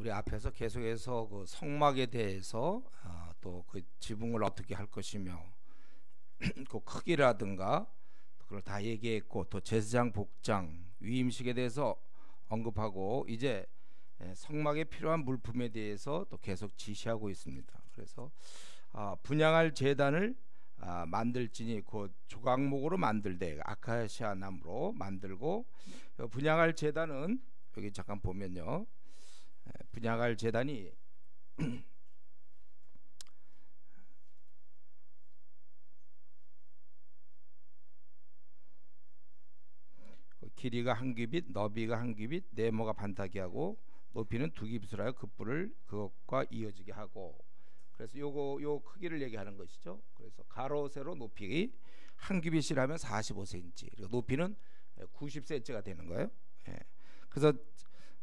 우리 앞에서 계속해서 그 성막에 대해서 또 그 지붕을 어떻게 할 것이며 그 크기라든가 그걸 다 얘기했고, 또 제사장 복장 위임식에 대해서 언급하고, 이제 성막에 필요한 물품에 대해서 또 계속 지시하고 있습니다. 그래서 분향할 제단을 만들지니 곧 조각목으로 만들되 아카시아 나무로 만들고, 분향할 제단은 여기 잠깐 보면요, 분향할 제단이 길이가 한 규빗, 너비가 한 규빗, 네모가 반타기 하고 높이는 두 규빗으로 하여 그 뿔을 그것과 이어지게 하고, 그래서 요 크기를 얘기하는 것이죠. 그래서 가로 세로 높이 한 규빗이라면 45cm, 그리고 높이는 90cm가 되는 거예요. 그래서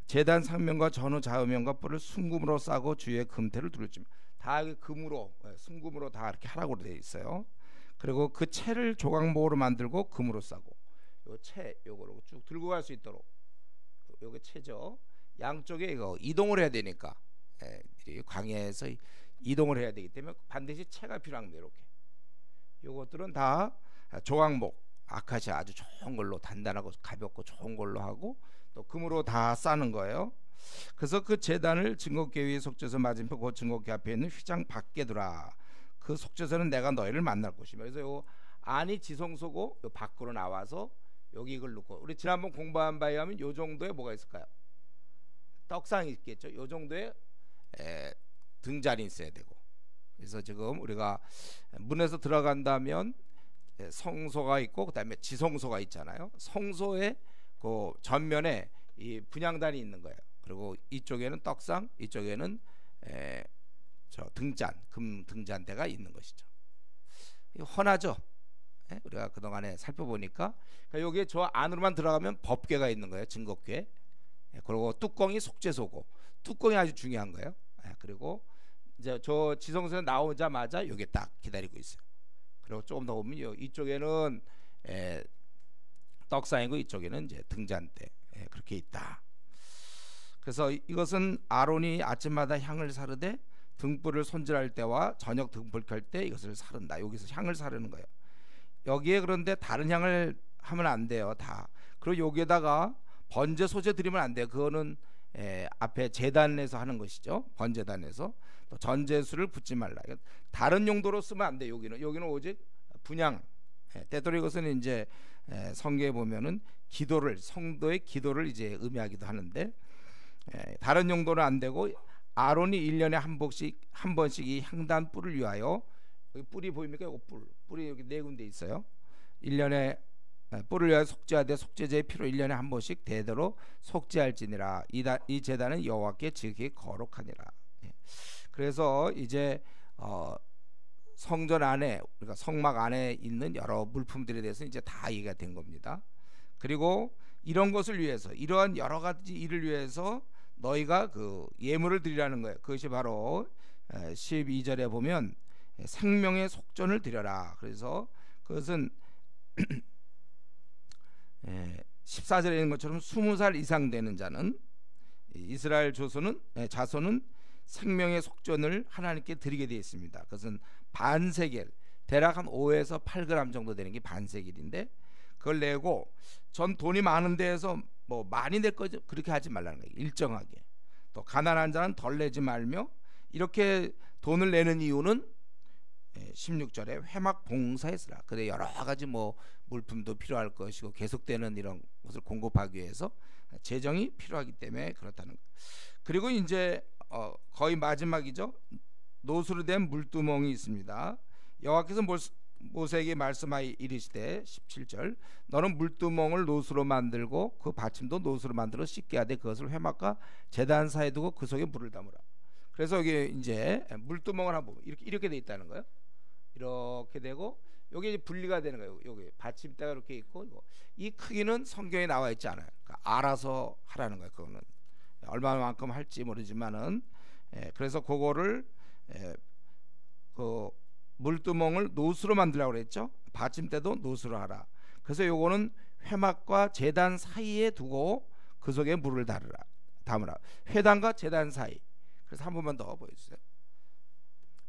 제단 상면과 전후 좌우면과 뿔을 순금으로 싸고 주위에 금태를 두르지만, 다 금으로, 순금으로 다 이렇게 하라고 되어 있어요. 그리고 그 채를 조각목으로 만들고 금으로 싸고, 요 채 요거로 쭉 들고 갈 수 있도록, 요게 채죠. 양쪽에 이거 이동을 해야 되니까, 광야에서 이동을 해야 되기 때문에 반드시 채가 필요합니다. 이렇게 요것들은 다 조각목, 아카시아 아주 좋은 걸로, 단단하고 가볍고 좋은 걸로 하고 또 금으로 다 싸는 거예요. 그래서 그 제단을 증거궤 위에 속죄소 맞은편 그 증거궤 앞에 있는 휘장 밖에 두라. 그 속죄소는 내가 너희를 만날 곳이며. 그래서 요 안이 지성소고 요 밖으로 나와서 여기 이걸 놓고, 우리 지난번 공부한 바에 하면 요 정도의 뭐가 있을까요? 떡상이 있겠죠. 요 정도의 등잔이 있어야 되고. 그래서 지금 우리가 문에서 들어간다면 성소가 있고 그다음에 지성소가 있잖아요. 성소의 그 전면에 이 분향단이 있는 거예요. 그리고 이쪽에는 떡상, 이쪽에는 저 등잔, 금 등잔대가 있는 것이죠. 훤하죠. 우리가 그동안에 살펴보니까, 그러니까 여기에 저 안으로만 들어가면 법궤가 있는 거예요. 증거궤. 그리고 뚜껑이 속죄소고, 뚜껑이 아주 중요한 거예요. 그리고 이제 저 지성소에 나오자마자 여기 딱 기다리고 있어요. 그리고 조금 더 보면 이쪽에는 떡상이고 이쪽에는 이제 등잔대, 그렇게 있다. 그래서 이것은 아론이 아침마다 향을 사르되 등불을 손질할 때와 저녁 등불 켤 때 이것을 사른다. 여기서 향을 사르는 거예요. 여기에 그런데 다른 향을 하면 안 돼요. 다. 그리고 여기에다가 번제 소재 드리면 안 돼요. 그거는 앞에 제단에서 하는 것이죠. 번제단에서. 또 전제수를 붓지 말라. 다른 용도로 쓰면 안 돼요. 여기는 오직 분향. 때때로 이것은 이제 성경에 보면은 기도를, 성도의 기도를 이제 의미하기도 하는데, 다른 용도는 안 되고, 아론이 1년에 한 번씩 이 향단 뿔을 위하여, 여기 뿔이 보입니까? 이 뿔이 여기 네 군데 있어요. 1년에 뿔을 위하여 속죄하되 속죄제의 피로 1년에 한 번씩 대대로 속죄할지니라. 이 제단은 여호와께 지극히 거룩하니라. 그래서 이제 성전 안에, 그러니까 성막 안에 있는 여러 물품들에 대해서 이제 다 얘기가 된 겁니다. 그리고 이런 것을 위해서, 이러한 여러 가지 일을 위해서 너희가 그 예물을 드리라는 거예요. 그것이 바로 12절에 보면 생명의 속전을 드려라. 그래서 그것은 14절에 있는 것처럼 20살 이상 되는 자는, 이스라엘 자손은 생명의 속전을 하나님께 드리게 되어 있습니다. 그것은 반세겔, 대략 한 5에서 8g 정도 되는 게 반세겔인데, 그걸 내고, 전 돈이 많은 데에서 뭐 많이 낼 거죠, 그렇게 하지 말라는 거예요. 일정하게. 또 가난한 자는 덜 내지 말며, 이렇게 돈을 내는 이유는 16절에 회막 봉사에 쓰라. 그래 여러 가지 뭐 물품도 필요할 것이고 계속되는 이런 것을 공급하기 위해서 재정이 필요하기 때문에 그렇다는 거예요. 그리고 이제 거의 마지막이죠. 노수로 된 물두멍이 있습니다. 여호와께서 모세에게 말씀하여 이르시되 17절, 너는 물두멍을 노수로 만들고 그 받침도 노수로 만들어 씻게 하되 그것을 회막과 제단 사이에 두고 그 속에 물을 담으라. 그래서 여기 이제 물두멍을 한번 이렇게 돼 있다는 거예요. 이렇게 되고 여기 이제 분리가 되는 거예요. 여기 받침대가 이렇게 있고, 이 크기는 성경에 나와 있지 않아요. 그러니까 알아서 하라는 거예요. 그거는 얼마만큼 할지 모르지만은, 그래서 그거를 그 물두멍을 노수로 만들라고 그랬죠. 받침대도 노수로 하라. 그래서 요거는 회막과 제단 사이에 두고 그 속에 물을 다음으로 회당과 제단 사이. 그래서 한 번만 더 보여주세요.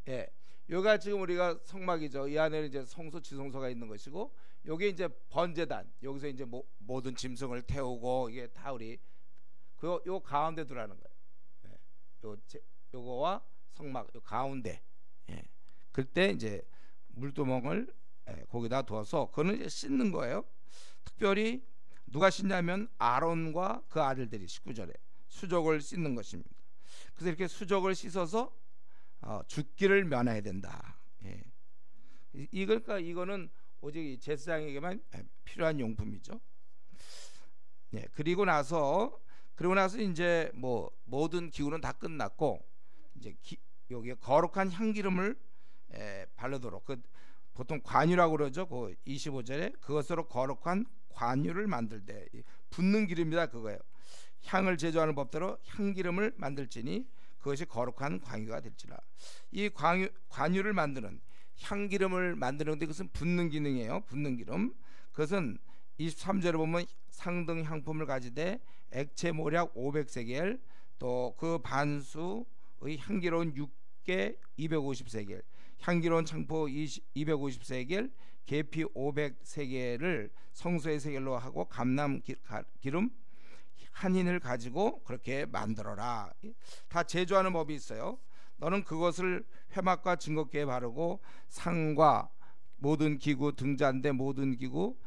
예, 여기가 지금 우리가 성막이죠. 이 안에는 이제 성소, 지성소가 있는 것이고, 요게 이제 번제단. 여기서 이제 모든 짐승을 태우고 이게 다 우리 요 가운데 두라는 거예요. 예, 요거와 성막 요 가운데. 예, 그때 이제 물두멍을 거기다 두어서 그거는 이제 씻는 거예요. 특별히 누가 씻냐면 아론과 그 아들들이 19절에 수족을 씻는 것입니다. 그래서 이렇게 수족을 씻어서 죽기를 면해야 된다. 예. 그러니까 이거는 오직 제사장에게만 필요한 용품이죠. 예. 그리고 나서 이제 뭐 모든 기구는 다 끝났고 이제 여기에 거룩한 향기름을 바르도록 보통 관유라고 그러죠. 그 25절에 그것으로 거룩한 관유를 만들 때 붓는 기름이다 그거예요. 향을 제조하는 법대로 향기름을 만들지니 그것이 거룩한 관유가 될지라. 이 관유를 만드는 향기름을 만드는데 그것은 붓는 기능이에요. 붓는 기름. 그것은 23절에 보면 상등 향품을 가지되 액체 모략 500세겔 또 그 반수의 향기로운 육개 250세겔 향기로운 창포 250세겔 계피 500세겔을 성소의 세겔로 하고 감람 기름 한 흰을 가지고 그렇게 만들어라. 다 제조하는 법이 있어요. 너는 그것을 회막과 증거궤에 바르고 상과 모든 기구 등잔대 모든 기구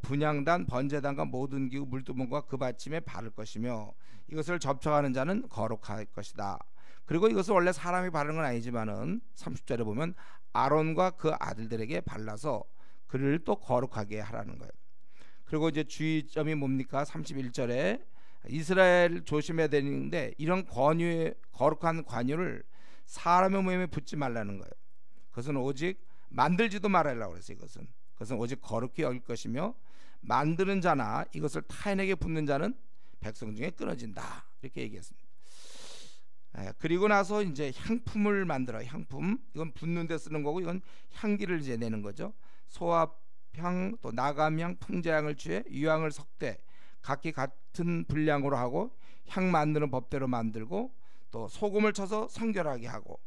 분향단 번제단과 모든 기구 물두멍과 그 받침에 바를 것이며 이것을 접촉하는 자는 거룩할 것이다. 그리고 이것을 원래 사람이 바르는 건 아니지만은 30절에 보면 아론과 그 아들들에게 발라서 그를 또 거룩하게 하라는 거예요. 그리고 이제 주의점이 뭡니까? 31절에 이스라엘 조심해야 되는데 이런 거룩한 관유를 사람의 몸에 붓지 말라는 거예요. 그것은 오직 만들지도 말라고 그랬어요. 그것은 오직 거룩히 여길 것이며 만드는 자나 이것을 타인에게 붓는 자는 백성 중에 끊어진다. 이렇게 얘기했습니다. 그리고 나서 이제 향품을 만들어. 향품 이건 붓는 데 쓰는 거고 이건 향기를 이제 내는 거죠. 소합향 또 나감향 풍자향을 취해 유향을 섞되 각기 같은 분량으로 하고 향 만드는 법대로 만들고 또 소금을 쳐서 성결하게 하고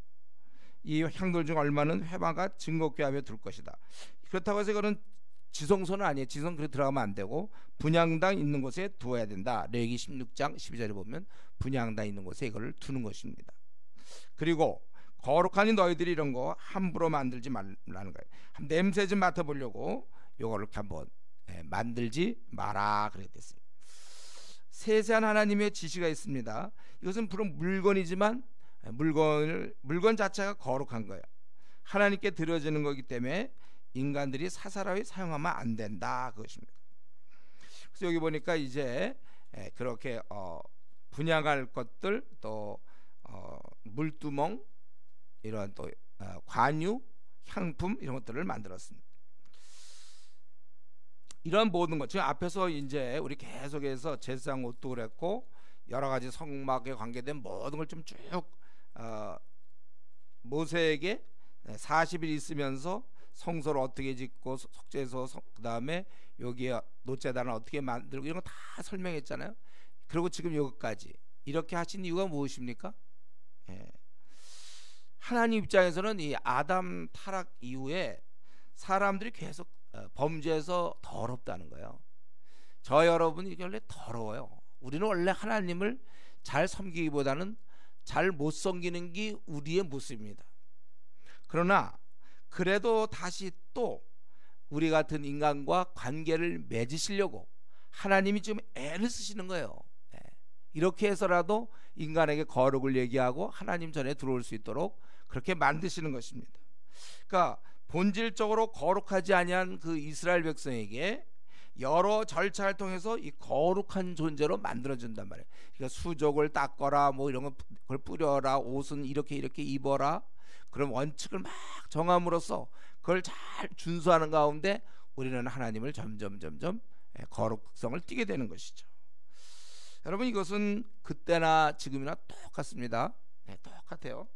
이 향들 중 얼마는 회막과 증거궤하며 둘 것이다. 그렇다고 해서 이거는 지성소는 아니에요. 지성 그렇게 들어가면 안 되고 분향당 있는 곳에 두어야 된다. 레위기 16장 12절에 보면 분향당 있는 곳에 이걸 두는 것입니다. 그리고 거룩하니 너희들이 이런 거 함부로 만들지 말라는 거예요. 냄새 좀 맡아보려고 요거를 이렇게 한번 만들지 마라 그랬댔어요. 세세한 하나님의 지시가 있습니다. 이것은 물론 물건이지만 물건 자체가 거룩한 거예요. 하나님께 드려지는 거기 때문에 인간들이 사사로이 사용하면 안 된다 그것입니다. 그래서 여기 보니까 이제 그렇게 분양할 것들 또 물두멍 이런 또 관유 향품 이런 것들을 만들었습니다. 이런 모든 것 지금 앞에서 이제 우리 계속해서 제사장 옷도 그랬고 여러 가지 성막에 관계된 모든 걸 좀 쭉 모세에게 40일 있으면서 성소를 어떻게 짓고 속죄소 그 다음에 여기에 노제단을 어떻게 만들고 이런 거 다 설명했잖아요. 그리고 지금 여기까지 이렇게 하신 이유가 무엇입니까? 하나님 입장에서는 이 아담 타락 이후에 사람들이 계속 범죄해서 더럽다는 거예요. 저 여러분이 원래 더러워요. 우리는 원래 하나님을 잘 섬기기보다는 잘 못 섬기는 게 우리의 모습입니다. 그러나 그래도 다시 또 우리 같은 인간과 관계를 맺으시려고 하나님이 지금 애를 쓰시는 거예요. 이렇게 해서라도 인간에게 거룩을 얘기하고 하나님 전에 들어올 수 있도록 그렇게 만드시는 것입니다. 그러니까 본질적으로 거룩하지 아니한 그 이스라엘 백성에게 여러 절차를 통해서 이 거룩한 존재로 만들어준단 말이에요. 그러니까 수족을 닦거라 뭐 이런 걸 뿌려라 옷은 이렇게 입어라 그런 원칙을 막 정함으로써 그걸 잘 준수하는 가운데 우리는 하나님을 점점 거룩성을 띠게 되는 것이죠. 여러분 이것은 그때나 지금이나 똑같습니다. 똑같아요.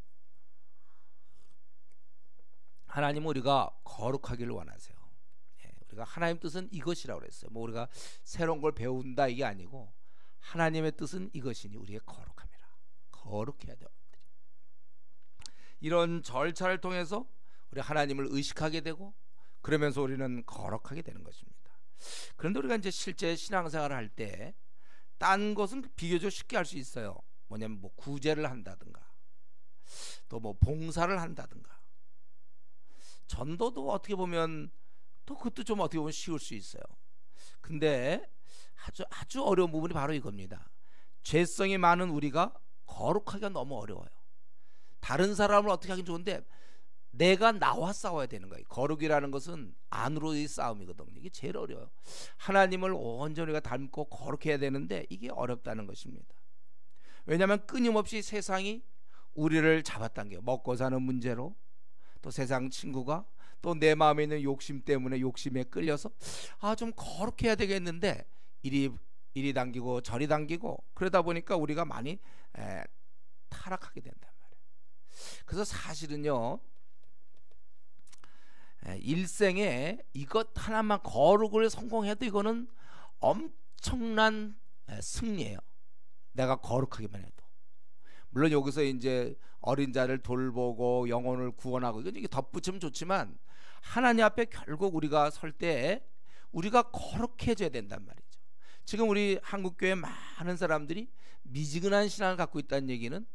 하나님은 우리가 거룩하기를 원하세요. 우리가 하나님 뜻은 이것이라고 그랬어요. 뭐 우리가 새로운 걸 배운다 이게 아니고 하나님의 뜻은 이것이니 우리의 거룩함이라. 거룩해야 돼요. 이런 절차를 통해서 우리 하나님을 의식하게 되고 그러면서 우리는 거룩하게 되는 것입니다. 그런데 우리가 이제 실제 신앙생활을 할 때 딴 것은 비교적 쉽게 할 수 있어요. 뭐냐면 뭐 구제를 한다든가 또 뭐 봉사를 한다든가 전도도 어떻게 보면 또 그것도 좀 어떻게 보면 쉬울 수 있어요. 근데 아주 어려운 부분이 바로 이겁니다. 죄성이 많은 우리가 거룩하기가 너무 어려워요. 다른 사람을 어떻게 하긴 좋은데 내가 나와 싸워야 되는 거예요. 거룩이라는 것은 안으로의 싸움이거든요. 이게 제일 어려워요. 하나님을 온전히 우리가 닮고 거룩해야 되는데 이게 어렵다는 것입니다. 왜냐하면 끊임없이 세상이 우리를 잡아당겨요. 먹고 사는 문제로, 또 세상 친구가, 또 내 마음에 있는 욕심 때문에 욕심에 끌려서 좀 거룩해야 되겠는데 이리 당기고 저리 당기고 그러다 보니까 우리가 많이 타락하게 된단 말이에요. 그래서 사실은요, 일생에 이것 하나만 거룩을 성공해도 이거는 엄청난 승리예요. 내가 거룩하기만 해도. 물론 여기서 이제 어린 자를 돌보고 영혼을 구원하고 이게 덧붙이면 좋지만 하나님 앞에 결국 우리가 설 때 우리가 거룩해져야 된단 말이죠. 지금 우리 한국교회 많은 사람들이 미지근한 신앙을 갖고 있다는 얘기는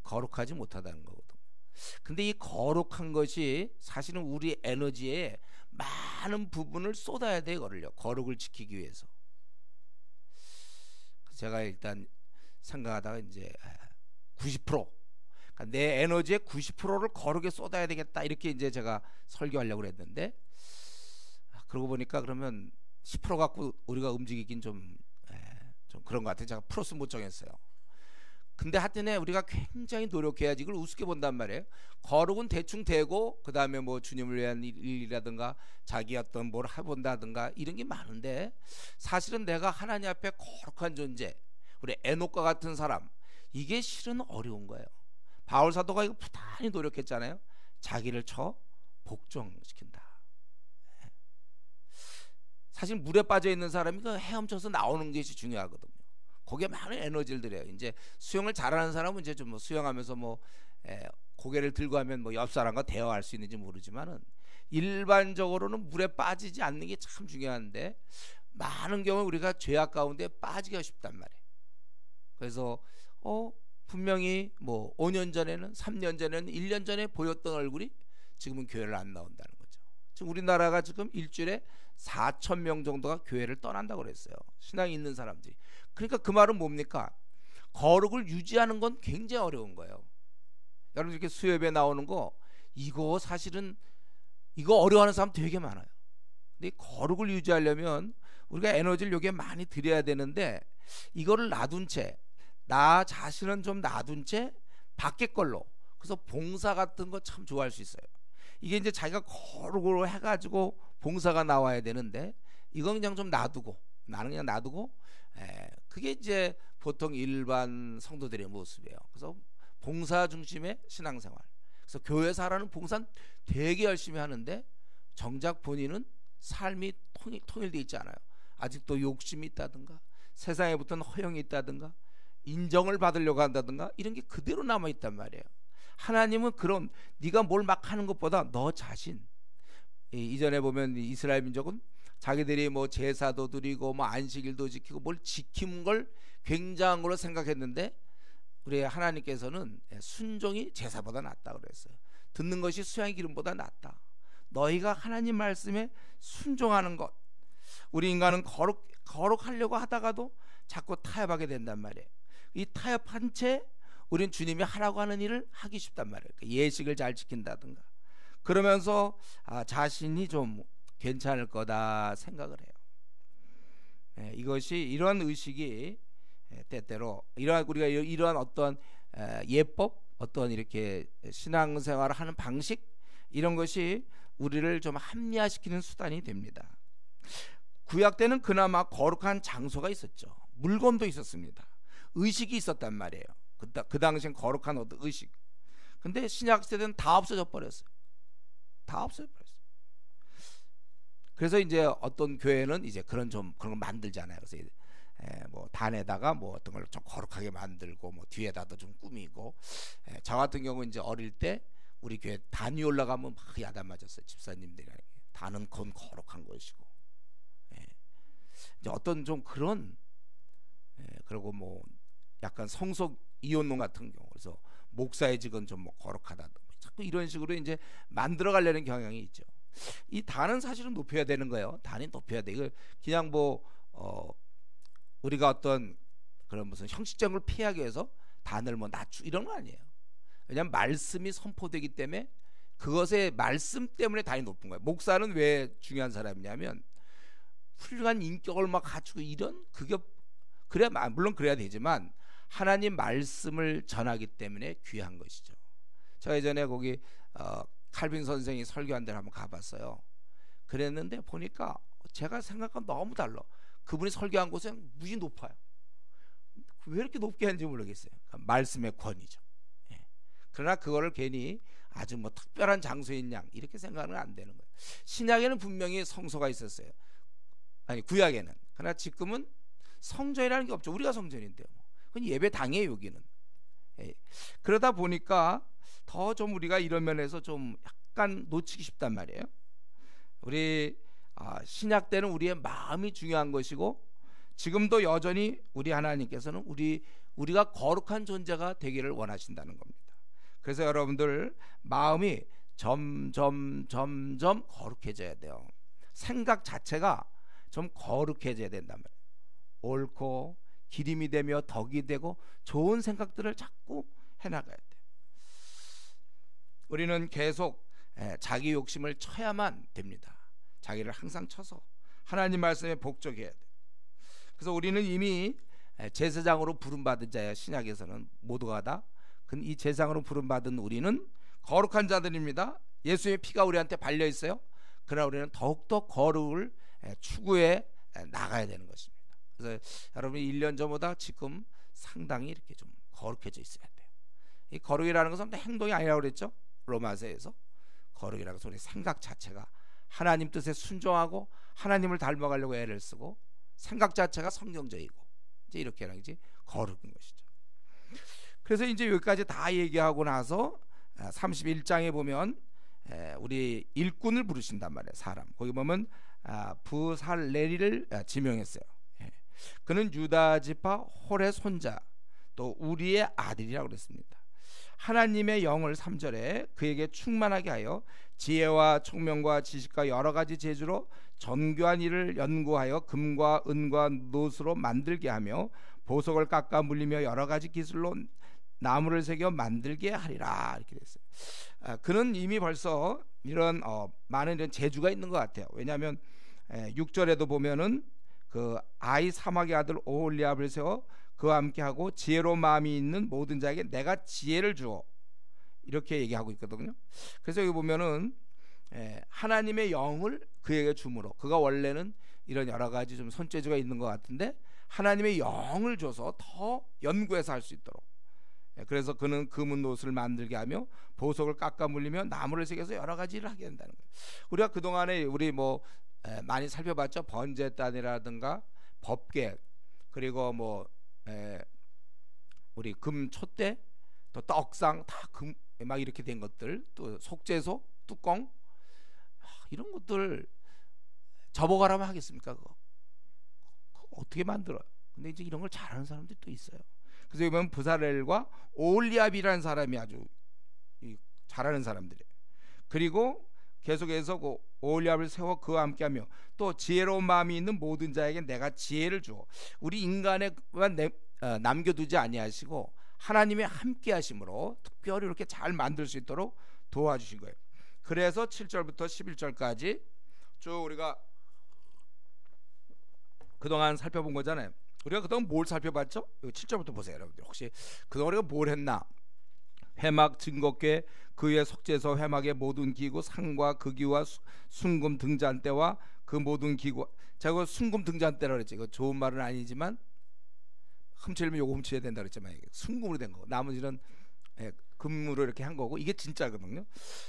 거룩하지 못하다는 거거든요. 근데 이 거룩한 것이 사실은 우리 에너지에 많은 부분을 쏟아야 돼. 거룩을 지키기 위해서. 제가 일단 생각하다가 이제 90%, 그러니까 내 에너지의 90%를 거룩에 쏟아야 되겠다 이렇게 이제 제가 설교하려고 했는데 그러고 보니까 그러면 10% 갖고 우리가 움직이긴 좀 그런 것 같아요. 제가 플러스 못 정했어요. 근데 하여튼에 우리가 굉장히 노력해야지 이걸 우습게 본단 말이에요. 거룩은 대충 되고 그 다음에 뭐 주님을 위한 일이라든가 자기 어떤 뭘 해본다든가 이런 게 많은데 사실은 내가 하나님 앞에 거룩한 존재, 우리 에녹과 같은 사람, 이게 실은 어려운 거예요. 바울 사도가 이거 부단히 노력했잖아요. 자기를 복종시킨다. 사실 물에 빠져 있는 사람이 그 헤엄쳐서 나오는 것이 중요하거든요. 거기에 많은 에너지를 들여요. 이제 수영을 잘하는 사람은 이제 좀 수영하면서 고개를 들고 하면 뭐 옆 사람과 대화할 수 있는지 모르지만은 일반적으로는 물에 빠지지 않는 게 참 중요한데 많은 경우 우리가 죄악 가운데 빠지기가 쉽단 말이에요. 그래서 분명히 뭐 5년 전에는 3년 전에는 1년 전에 보였던 얼굴이 지금은 교회를 안 나온다는 거죠. 지금 우리나라가 지금 일주일에 4,000명 정도가 교회를 떠난다고 그랬어요. 신앙이 있는 사람들이. 그러니까 그 말은 뭡니까? 거룩을 유지하는 건 굉장히 어려운 거예요. 여러분 이렇게 수협에 나오는 거 이거 사실은 이거 어려워하는 사람 되게 많아요. 근데 거룩을 유지하려면 우리가 에너지를 여기에 많이 들여야 되는데 이거를 놔둔 채 나 자신은 좀 놔둔 채 밖에 걸로 그래서 봉사 같은 거 참 좋아할 수 있어요. 이게 이제 자기가 거룩으로 해가지고 봉사가 나와야 되는데 이건 그냥 좀 놔두고 나는 그냥 놔두고 그게 이제 보통 일반 성도들의 모습이에요. 그래서 봉사 중심의 신앙생활. 그래서 교회사라는 봉사는 되게 열심히 하는데 정작 본인은 삶이 통일되어 있지 않아요. 아직도 욕심이 있다든가 세상에 붙은 허영이 있다든가 인정을 받으려고 한다든가 이런 게 그대로 남아있단 말이에요. 하나님은 그런 네가 뭘 막 하는 것보다 너 자신, 이전에 보면 이스라엘 민족은 자기들이 뭐 제사도 드리고 뭐 안식일도 지키고 뭘 지키는 걸 굉장한 걸로 생각했는데 우리 하나님께서는 순종이 제사보다 낫다 그랬어요. 듣는 것이 수양의 기름보다 낫다. 너희가 하나님 말씀에 순종하는 것. 우리 인간은 거룩하려고 하다가도 자꾸 타협하게 된단 말이에요. 이 타협한 채 우리는 주님이 하라고 하는 일을 하기 쉽단 말이에요. 예식을 잘 지킨다든가 그러면서 자신이 좀 괜찮을 거다 생각을 해요. 이것이 이러한 의식이 때때로 우리가 이러한 어떤 예법, 어떤 이렇게 신앙생활을 하는 방식 이런 것이 우리를 좀 합리화시키는 수단이 됩니다. 구약 때는 그나마 거룩한 장소가 있었죠. 물건도 있었습니다. 의식이 있었단 말이에요. 그 당시엔 거룩한 어떤 의식. 근데 신약 세대는 다 없어져 버렸어요. 다 없어져 버렸어요. 그래서 이제 어떤 교회는 이제 그런 거 만들잖아요. 그래서 뭐 단에다가 뭐 어떤 걸 좀 거룩하게 만들고 뭐 뒤에다도 좀 꾸미고. 저 같은 경우 이제 어릴 때 우리 교회 단이 올라가면 막 야단 맞았어요. 집사님들이. 단은 건 거룩한 것이고. 이제 어떤 좀 그런, 그리고 뭐 약간 성속 이혼론 같은 경우, 그래서 목사의 직은 좀 뭐 거룩하다, 자꾸 이런 식으로 이제 만들어 가려는 경향이 있죠. 이 단은 사실은 높여야 되는 거예요. 단이 높여야 돼. 이거 그냥 뭐 우리가 어떤 그런 무슨 형식적인 걸 피하기 위해서 단을 뭐 낮추 이런 거 아니에요. 왜냐하면 말씀이 선포되기 때문에, 그것의 말씀 때문에 단이 높은 거예요. 목사는 왜 중요한 사람이냐면 훌륭한 인격을 막 갖추고 이런, 그게 그래야, 물론 그래야 되지만 하나님 말씀을 전하기 때문에 귀한 것이죠. 제가 예전에 거기 칼빈 선생이 설교한 데를 한번 가봤어요. 그랬는데 보니까 제가 생각한 너무 달라. 그분이 설교한 곳은 무지 높아요. 왜 이렇게 높게 하는지 모르겠어요. 말씀의 권위죠. 그러나 그거를 괜히 아주 뭐 특별한 장소에 있냐 이렇게 생각은 안 되는 거예요. 신약에는 분명히 성소가 있었어요. 아니 구약에는. 그러나 지금은 성전이라는 게 없죠. 우리가 성전인데요. 그건 예배당이에요 여기는. 그러다 보니까 더 좀 우리가 이런 면에서 좀 약간 놓치기 쉽단 말이에요. 우리 신약 때는 우리의 마음이 중요한 것이고, 지금도 여전히 우리 하나님께서는 우리가 거룩한 존재가 되기를 원하신다는 겁니다. 그래서 여러분들 마음이 점점 거룩해져야 돼요. 생각 자체가 좀 거룩해져야 된단 말이에요. 옳고 기림이 되며 덕이 되고 좋은 생각들을 자꾸 해나가야 돼요. 우리는 계속 자기 욕심을 쳐야만 됩니다. 자기를 항상 쳐서 하나님 말씀에 복종해야 돼요. 그래서 우리는 이미 제사장으로 부름받은 자야. 신약에서는 모두가 다 이 제사장으로 부름받은 우리는 거룩한 자들입니다. 예수의 피가 우리한테 발려 있어요. 그러나 우리는 더욱더 거룩을 추구해 나가야 되는 것입니다. 그래서 여러분이 1년 전보다 지금 상당히 이렇게 좀 거룩해져 있어야 돼요. 이 거룩이라는 것은 행동이 아니라고 그랬죠. 로마서에서 거룩이라는 것은 우리 생각 자체가 하나님 뜻에 순종하고 하나님을 닮아가려고 애를 쓰고, 생각 자체가 성경적이고, 이제 이렇게 하는 게 거룩인 것이죠. 그래서 이제 여기까지 다 얘기하고 나서 31장에 보면 우리 일꾼을 부르신단 말이에요. 사람 거기 보면 부살레리를 지명했어요. 그는 유다 지파 홀의 손자, 또 우리의 아들이라고 그랬습니다. 하나님의 영을 3절에 그에게 충만하게 하여 지혜와 총명과 지식과 여러 가지 재주로 정교한 일을 연구하여 금과 은과 노스로 만들게 하며 보석을 깎아 물리며 여러 가지 기술로 나무를 새겨 만들게 하리라, 이렇게 됐어요. 그는 이미 벌써 이런 많은 이런 재주가 있는 것 같아요. 왜냐하면 6절에도 보면은 그 아이 사막의 아들 오홀리압을 세워 그와 함께하고 지혜로운 마음이 있는 모든 자에게 내가 지혜를 주어, 이렇게 얘기하고 있거든요. 그래서 여기 보면은 하나님의 영을 그에게 주므로, 그가 원래는 이런 여러 가지 좀 손재주가 있는 것 같은데 하나님의 영을 줘서 더 연구해서 할 수 있도록, 그래서 그는 금은 옷을 만들게 하며 보석을 깎아 물리며 나무를 새겨서 여러 가지 일을 하게 된다는 거예요. 우리가 그동안에 우리 뭐 많이 살펴봤죠. 번제단이라든가 법궤, 그리고 뭐 우리 금 촛대, 또 떡상 다 금 막 이렇게 된 것들, 또 속죄소 뚜껑, 이런 것들 접어가라면 하겠습니까? 그거 어떻게 만들어요? 근데 이제 이런 걸 잘하는 사람들이 또 있어요. 그래서 보면 부사렐과 오홀리압이라는 사람이 아주 잘하는 사람들이에요. 그리고 계속해서 그 오홀리압을 세워 그와 함께하며 또 지혜로운 마음이 있는 모든 자에게 내가 지혜를 주어, 우리 인간에만 남겨두지 아니하시고 하나님의 함께하심으로 특별히 이렇게 잘 만들 수 있도록 도와주신 거예요. 그래서 7절부터 11절까지 쭉 우리가 그동안 살펴본 거잖아요. 우리가 그동안 뭘 살펴봤죠? 7절부터 보세요, 여러분들. 혹시 그동안 우리가 뭘 했나? 회막 증거궤, 그의 속죄소 회막의 모든 기구, 상과 그 기구와 순금 등잔대와 그 모든 기구. 제가 순금 등잔대라고 그랬지. 이거 좋은 말은 아니지만 훔치려면 요거 훔쳐야 된다 그랬지만 순금으로 된 거. 나머지는 예, 금으로 이렇게 한 거고 이게 진짜거든요.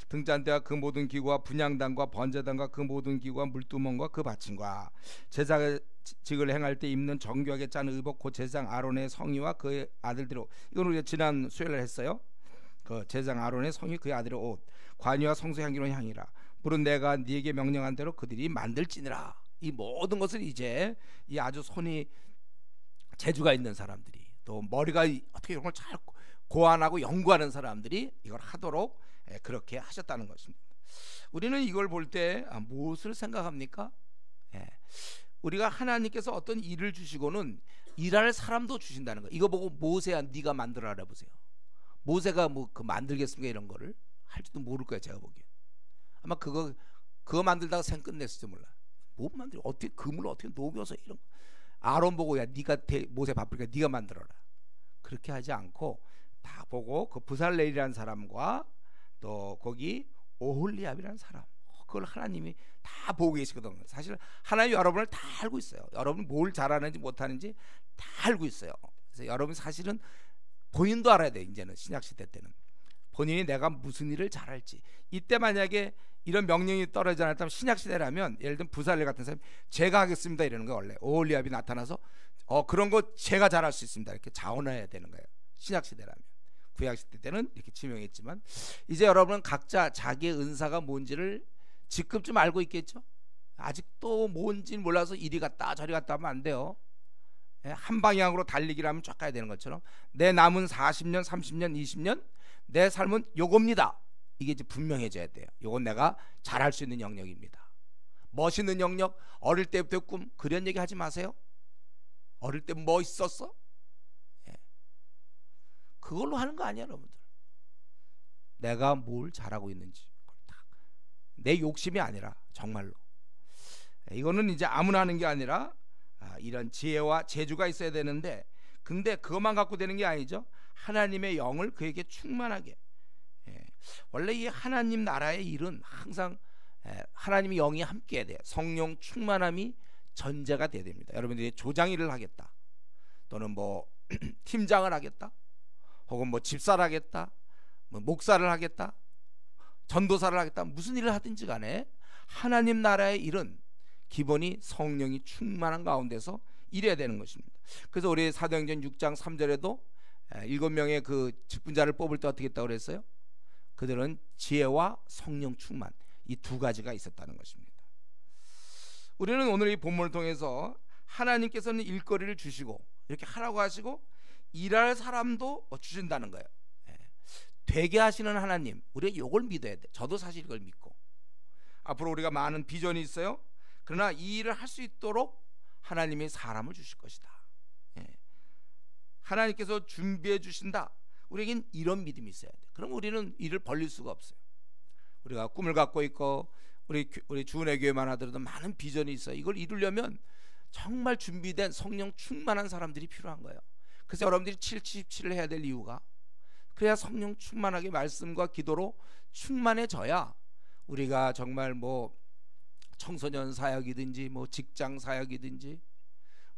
등잔대와 그 모든 기구와 분향단과 번제단과 그 모든 기구와 물두멍과 그 받침과 제사직을 행할 때 입는 정교하게 짠 의복 곧 제사장 아론의 성의와 그의 아들들의 옷. 이건 우리가 지난 수요일에 했어요. 그 제사장 아론의 성의 그의 아들의 옷 관유와 성소 향기로 향이라 물은 내가 네게 명령한 대로 그들이 만들지니라. 이 모든 것을 이제 이 아주 손이 재주가 있는 사람들이 또 머리가 어떻게 이런 걸 잘 고안하고 연구하는 사람들이 이걸 하도록 그렇게 하셨다는 것입니다. 우리는 이걸 볼 때 무엇을 생각합니까? 우리가 하나님께서 어떤 일을 주시고는 일할 사람도 주신다는 거. 이거 보고 모세야 네가 만들어라 보세요. 모세가 뭐 그 만들겠습니까? 이런 거를 할지도 모를 거예요. 제가 보기엔 아마 그거 만들다가 생 끝냈을지 몰라. 못 만들어. 어떻게 금을 어떻게 녹여서 이런 거. 아론 보고 야 네가 모세 바쁘니까 네가 만들어라. 그렇게 하지 않고 다 보고 그 부살렐이라는 사람과 또 거기 오홀리압이라는 사람 그걸 하나님이 다 보고 계시거든요. 사실 하나님 여러분을 다 알고 있어요. 여러분이 뭘 잘하는지 못하는지 다 알고 있어요. 그래서 여러분 사실은 본인도 알아야 돼. 이제는 신약시대 때는 본인이 내가 무슨 일을 잘할지. 이때 만약에 이런 명령이 떨어지지 않았다면 신약시대라면 예를 들면 부살렐 같은 사람이 제가 하겠습니다 이러는 거예요. 원래 오홀리압이 나타나서 그런 거 제가 잘할 수 있습니다 이렇게 자원해야 되는 거예요. 신약시대라면. 구약시대 때는 이렇게 지명했지만 이제 여러분은 각자 자기의 은사가 뭔지를 직급 좀 알고 있겠죠. 아직도 뭔지는 몰라서 이리 갔다 저리 갔다 하면 안 돼요. 한 방향으로 달리기를 하면 쫙 가야 되는 것처럼 내 남은 40년 30년 20년 내 삶은 요겁니다. 이게 이제 분명해져야 돼요. 요건 내가 잘할 수 있는 영역입니다. 멋있는 영역, 어릴 때부터 꿈 그런 얘기 하지 마세요. 어릴 때 뭐 있었어? 그걸로 하는 거 아니야 여러분들. 내가 뭘 잘하고 있는지 내 욕심이 아니라 정말로 이거는 이제 아무나 하는 게 아니라 이런 지혜와 재주가 있어야 되는데 근데 그것만 갖고 되는 게 아니죠. 하나님의 영을 그에게 충만하게 원래 이 하나님 나라의 일은 항상 하나님의 영이 함께 해야 돼요. 성령 충만함이 전제가 돼야 됩니다. 여러분들이 조장 일을 하겠다 또는 뭐 팀장을 하겠다 혹은 뭐 집사를 하겠다 뭐 목사를 하겠다 전도사를 하겠다 무슨 일을 하든지 간에 하나님 나라의 일은 기본이 성령이 충만한 가운데서 일해야 되는 것입니다. 그래서 우리 사도행전 6장 3절에도 7명의 그 직분자를 뽑을 때 어떻게 했다고 그랬어요? 그들은 지혜와 성령 충만 이 두 가지가 있었다는 것입니다. 우리는 오늘 이 본문을 통해서 하나님께서는 일거리를 주시고 이렇게 하라고 하시고 일할 사람도 주신다는 거예요. 되게 하시는 하나님 우리가 이걸 믿어야 돼. 저도 사실 이걸 믿고 앞으로 우리가 많은 비전이 있어요. 그러나 이 일을 할 수 있도록 하나님이 사람을 주실 것이다. 하나님께서 준비해 주신다. 우리에겐 이런 믿음이 있어야 돼. 그럼 우리는 일을 벌릴 수가 없어요. 우리가 꿈을 갖고 있고 우리 주은혜 교회만 하더라도 많은 비전이 있어요. 이걸 이루려면 정말 준비된 성령 충만한 사람들이 필요한 거예요. 그래서 여러분들이 777을 해야 될 이유가 그래야 성령 충만하게 말씀과 기도로 충만해져야 우리가 정말 뭐 청소년 사역이든지 뭐 직장 사역이든지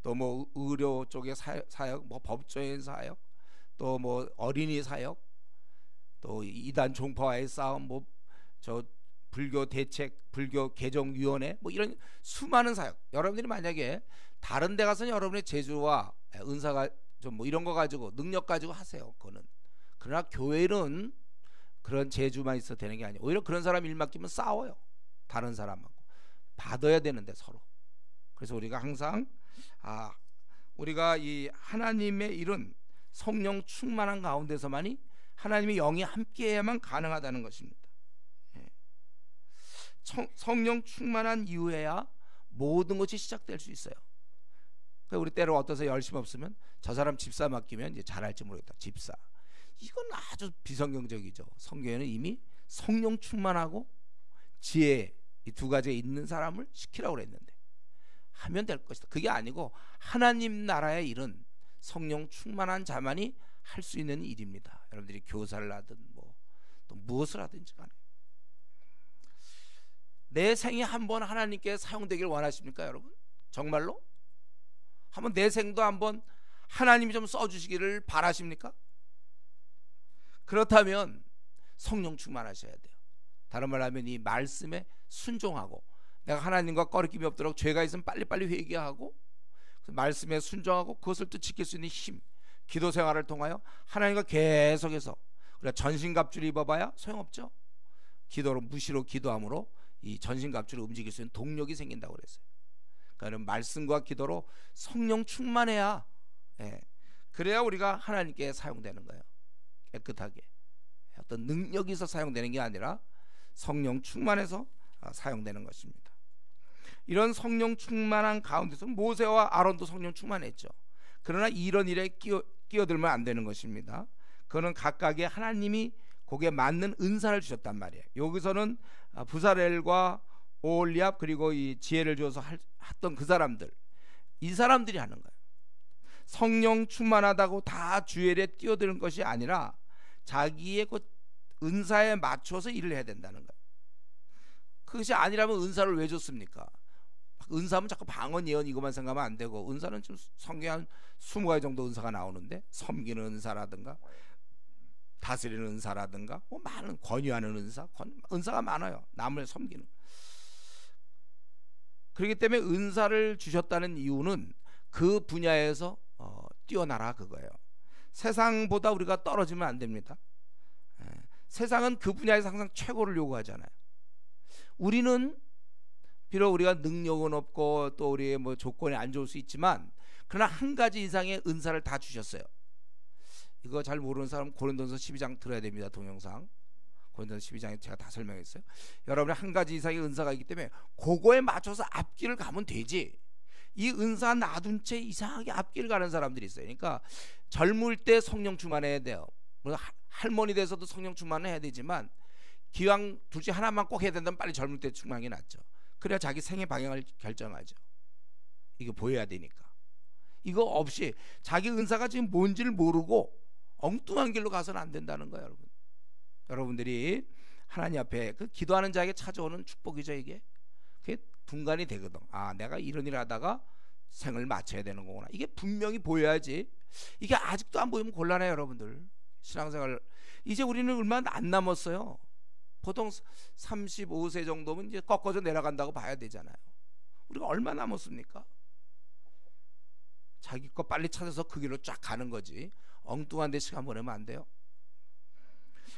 또 뭐 의료 쪽의 사역 뭐 법조인 사역 또 뭐 어린이 사역 또 이단 종파와의 싸움 뭐 저 불교 대책 불교 개정위원회 뭐 이런 수많은 사역 여러분들이 만약에 다른 데 가서는 여러분의 재주와 은사가 좀 뭐 이런 거 가지고 능력 가지고 하세요. 그거는 그러나 교회는 그런 재주만 있어도 되는 게 아니에요. 오히려 그런 사람 일 맡기면 싸워요. 다른 사람하고 받아야 되는데 서로. 그래서 우리가 항상 우리가 이 하나님의 일은 성령 충만한 가운데서만이 하나님의 영이 함께해야만 가능하다는 것입니다. 성령 충만한 이후에야 모든 것이 시작될 수 있어요. 우리 때로 어떠서 열심 없으면 저 사람 집사 맡기면 이제 잘할지 모르겠다. 집사 이건 아주 비성경적이죠. 성경에는 이미 성령 충만하고 지혜 이 두 가지가 있는 사람을 시키라고 그랬는데 하면 될 것이다. 그게 아니고 하나님 나라의 일은 성령 충만한 자만이 할 수 있는 일입니다. 여러분들이 교사를 하든 뭐 또 무엇을 하든지 간에 내 생에 한번 하나님께 사용되길 원하십니까 여러분? 정말로? 한번 내 생도 한번 하나님이 좀 써주시기를 바라십니까? 그렇다면 성령 충만하셔야 돼요. 다른 말로 하면 이 말씀에 순종하고, 내가 하나님과 거리낌이 없도록 죄가 있으면 빨리빨리 회개하고, 말씀에 순종하고 그것을 또 지킬 수 있는 힘, 기도 생활을 통하여 하나님과 계속해서, 우리가 전신갑주를 입어봐야 소용없죠. 기도로, 무시로 기도함으로 이 전신갑주를 움직일 수 있는 동력이 생긴다고 그랬어요. 그러니까 말씀과 기도로 성령 충만해야, 그래야 우리가 하나님께 사용되는 거예요. 깨끗하게 어떤 능력이 있어 사용되는 게 아니라 성령 충만해서 사용되는 것입니다. 이런 성령 충만한 가운데서 모세와 아론도 성령 충만했죠. 그러나 이런 일에 끼어들면 안 되는 것입니다. 그거는 각각의 하나님이 거기에 맞는 은사를 주셨단 말이에요. 여기서는 부사렐과 오홀리압 그리고 이 지혜를 주어서 했던 그 사람들, 이 사람들이 하는 거예요. 성령 충만하다고 다 주의 일에 뛰어드는 것이 아니라 자기의 그 은사에 맞춰서 일을 해야 된다는 거예요. 그것이 아니라면 은사를 왜 줬습니까? 은사하면 자꾸 방언 예언 이것만 생각하면 안 되고, 은사는 지금 성경에 한 20가지 정도 은사가 나오는데, 섬기는 은사라든가 다스리는 은사라든가 뭐 많은 권유하는 은사가 많아요. 남을 섬기는. 그렇기 때문에 은사를 주셨다는 이유는 그 분야에서 뛰어나라 그거예요. 세상보다 우리가 떨어지면 안 됩니다. 세상은 그 분야에서 항상 최고를 요구하잖아요. 우리는 비록 우리가 능력은 없고 또 우리의 뭐 조건이 안 좋을 수 있지만, 그러나 한 가지 이상의 은사를 다 주셨어요. 이거 잘 모르는 사람 고린도전서 12장 들어야 됩니다. 동영상 고린도전서 12장에 제가 다 설명했어요. 여러분이 한 가지 이상의 은사가 있기 때문에 그거에 맞춰서 앞길을 가면 되지, 이 은사 놔둔 채 이상하게 앞길 가는 사람들이 있어요. 그러니까 젊을 때 성령 충만해야 돼요. 할머니 돼서도 성령 충만을 해야 되지만, 기왕 둘 중 하나만 꼭 해야 된다면 빨리 젊을 때 충만이 낫죠. 그래야 자기 생애 방향을 결정하죠. 이거 보여야 되니까. 이거 없이 자기 은사가 지금 뭔지를 모르고 엉뚱한 길로 가서는 안 된다는 거예요, 여러분. 여러분들이 하나님 앞에 그 기도하는 자에게 찾아오는 축복이죠. 이게 그게 분간이 되거든. 아, 내가 이런 일을 하다가 생을 마쳐야 되는 거구나. 이게 분명히 보여야지. 이게 아직도 안 보이면 곤란해요, 여러분들. 신앙생활 이제 우리는 얼마 안 남았어요. 보통 35세 정도면 이제 꺾어져 내려간다고 봐야 되잖아요. 우리가 얼마 남았습니까? 자기 거 빨리 찾아서 그 길로 쫙 가는 거지, 엉뚱한 데 시간 보내면 안 돼요.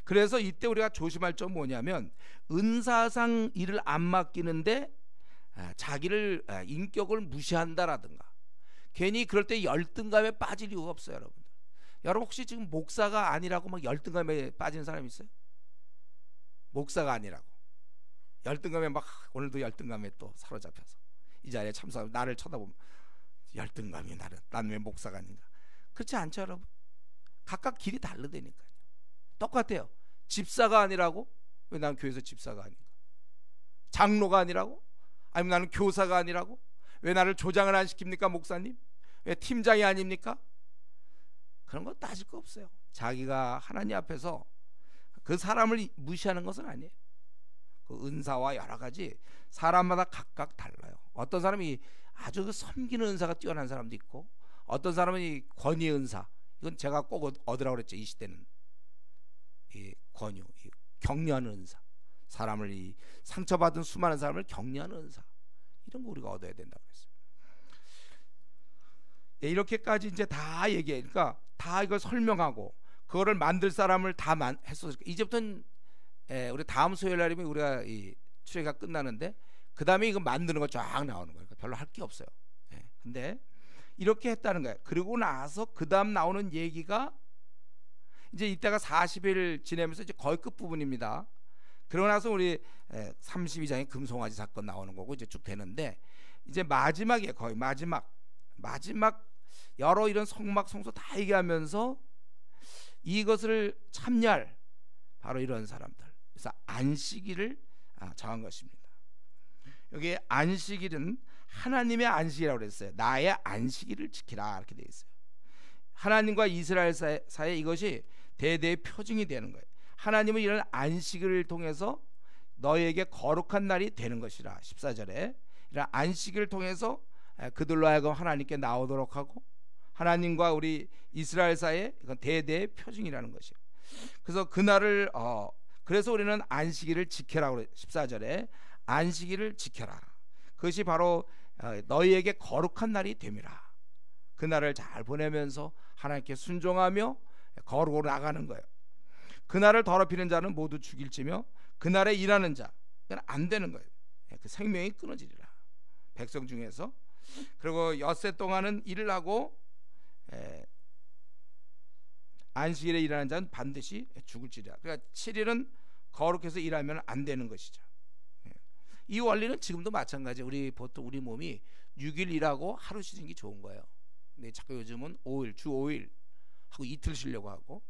그래서 이때 우리가 조심할 점 뭐냐면, 은사상 일을 안 맡기는데 자기를 인격을 무시한다라든가, 괜히 그럴 때 열등감에 빠질 이유가 없어요, 여러분들. 여러분 혹시 지금 목사가 아니라고 막 열등감에 빠지는 사람 있어요? 목사가 아니라고 열등감에 막, 오늘도 열등감에 또 사로잡혀서 이 자리에 참석하고 나를 쳐다보면 열등감이, 난 왜 목사가 아닌가. 그렇지 않죠, 여러분. 각각 길이 다르다니까요. 똑같아요. 집사가 아니라고, 왜 난 교회에서 집사가 아닌가? 장로가 아니라고, 아니면 나는 교사가 아니라고, 왜 나를 조장을 안 시킵니까, 목사님? 왜 팀장이 아닙니까? 그런 거 따질 거 없어요. 자기가 하나님 앞에서 그 사람을 무시하는 것은 아니에요. 그 은사와 여러 가지 사람마다 각각 달라요. 어떤 사람이 아주 그 섬기는 은사가 뛰어난 사람도 있고, 어떤 사람은 이 권위의 은사, 이건 제가 꼭 얻으라고 그랬죠. 이 시대는 이 권유, 이 격려하는 은사, 사람을 이 상처받은 수많은 사람을 격려하는 은사, 이런 거 우리가 얻어야 된다고 그랬어요. 이렇게까지 이제 다 얘기해. 그러니까 다 이걸 설명하고 그거를 만들 사람을 다 했었으니까, 이제부터는 우리 다음 수요일 날이면 우리가 이 출애가 끝나는데, 그 다음에 이거 만드는 거 쫙 나오는 거예요. 별로 할 게 없어요. 근데 이렇게 했다는 거예요. 그리고 나서 그 다음 나오는 얘기가 이제 이때가 40일 지내면서 이제 거의 끝 부분입니다. 그러고 나서 우리 32장에 금송아지 사건 나오는 거고 이제 쭉 되는데, 이제 마지막에 거의 마지막 여러 이런 성막 성소 다 얘기하면서 이것을 참여할 바로 이런 사람들, 그래서 안식일을 정한 것입니다. 여기 안식일은 하나님의 안식이라고 그랬어요. 나의 안식일을 지키라, 이렇게 되어 있어요. 하나님과 이스라엘 사이에 이것이 대대의 표징이 되는 거예요. 하나님은 이런 안식일을 통해서 너에게 거룩한 날이 되는 것이라. 14절에 이런 안식일을 통해서 그들로 하여금 하나님께 나오도록 하고, 하나님과 우리 이스라엘 사이에 이건 대대의 표징이라는 것이에요. 그래서 그날을 그래서 우리는 안식일을 지켜라 그래. 14절에 안식일을 지켜라. 그것이 바로 너희에게 거룩한 날이 됨이라. 그날을 잘 보내면서 하나님께 순종하며 거룩으로 나가는 거예요. 그날을 더럽히는 자는 모두 죽일지며 그날에 일하는 자 그건 안 되는 거예요. 그 생명이 끊어지리라. 백성 중에서. 그리고 엿새 동안은 일을 하고 안식일에 일하는 자는 반드시 죽을지리라. 그러니까 7일은 거룩해서 일하면 안 되는 것이죠. 이 원리는 지금도 마찬가지예요. 보통 우리 몸이 6일 일하고 하루 쉬는 게 좋은 거예요. 근데 자꾸 요즘은 5일, 주 5일 하고 이틀 쉬려고 하고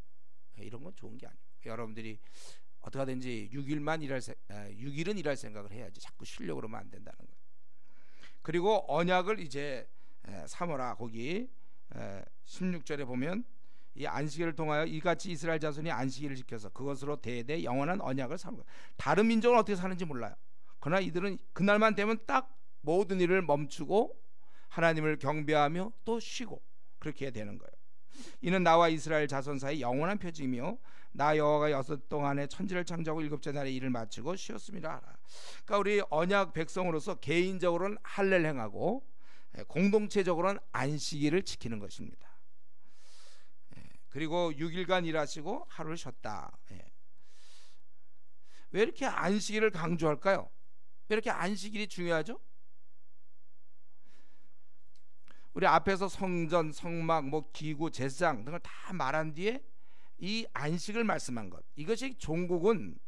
이런 건 좋은 게 아니에요. 여러분들이 어떻게 하든지 6일은 일할 생각을 해야지 자꾸 쉬려고 그러면 안 된다는 거예요. 그리고 언약을 이제 삼으라. 거기 16절에 보면 이 안식일을 통하여 이같이 이스라엘 자손이 안식일을 지켜서 그것으로 대대 영원한 언약을 삼는 거예요. 다른 민족은 어떻게 사는지 몰라요. 그러나 이들은 그날만 되면 딱 모든 일을 멈추고 하나님을 경배하며 또 쉬고 그렇게 되는 거예요. 이는 나와 이스라엘 자손 사이 영원한 표징이며 나 여호와가 6일 동안에 천지를 창조하고 7째 날에 일을 마치고 쉬었습니다. 그러니까 우리 언약 백성으로서 개인적으로는 할례를 행하고 공동체적으로는 안식일을 지키는 것입니다. 그리고 6일간 일하시고 하루를 쉬었다. 왜 이렇게 안식일을 강조할까요? 왜 이렇게 안식일이 중요하죠? 우리 앞에서 성전, 성막, 기구, 제사장 등을 다 말한 뒤에 이 안식을 말씀한 것, 이것이 종국은